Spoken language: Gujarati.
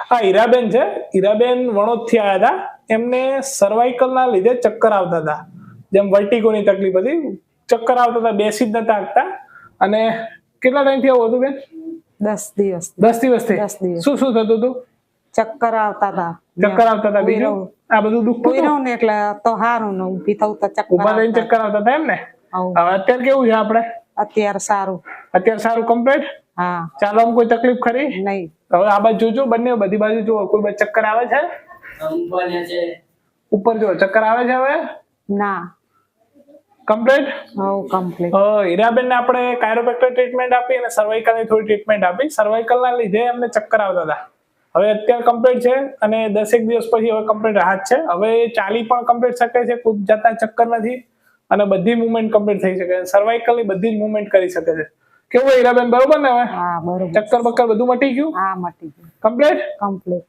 હા, હીરાબેન છે. હીરાબેન વણોદ થી આવ્યા હતા. એમને સર્વાઇકલ ના લીધે ચક્કર આવતા હતા, જેમ વર્ટિગોની તકલીફ હતી, ચક્કર આવતા હતા, બેસી જ નતા શકતા. અને કેટલા ટાઈમ થી આવું હતું બેન? 10 દિવસ. 10 દિવસથી. 10 દિવસ. શું શું થતું હતું? ચક્કર આવતા હતા. ચક્કર આવતા હતા. બીજું આ બધું દુખતું હતું ને એટલે તો હારું ને ઊભી થવું તો ચક્કર ઉભા થઈને ચક્કર આવતા હતા એમ ને? હવે અત્યારે કેવું છે આપણે? અત્યારે સારું. અત્યારે સારું કમ્પ્લીટ? હા. ચાલવામાં કોઈ તકલીફ ખરી? નહીં. હવે આ બાજુ જોજો, બંને બધી બાજુ જો, કોઈ બાજુ ચક્કર આવે છે? ઉપર જો ચક્કર આવે છે હવે? ના. કમ્પ્લીટ? હા, કમ્પ્લીટ. હીરાબેન ને આપણે કાયરોપ્રેક્ટર ટ્રીટમેન્ટ આપી અને સર્વાઇકલ ની થોડી ટ્રીટમેન્ટ આપી. સર્વાઇકલ ના લીધે એમને ચક્કર આવતા હતા. હવે અત્યારે કમ્પ્લીટ છે અને 10 દિવસ પછી હવે કમ્પ્લીટ રાહત છે. હવે ચાલી પણ કમ્પ્લીટ શકે છે, ખૂબ જતા ચક્કર નથી અને બધી મુવમેન્ટ કમ્પ્લીટ થઈ શકે છે. સર્વાઇકલ ની બધી જ મુવમેન્ટ કરી શકે છે. કેવું હીરાબેન, બરોબર ને? હવે હા, બરોબર. ચક્કર બક્કર બધું મટી ગયું? હા, મટી ગયું. કમ્પ્લીટ? કમ્પ્લીટ.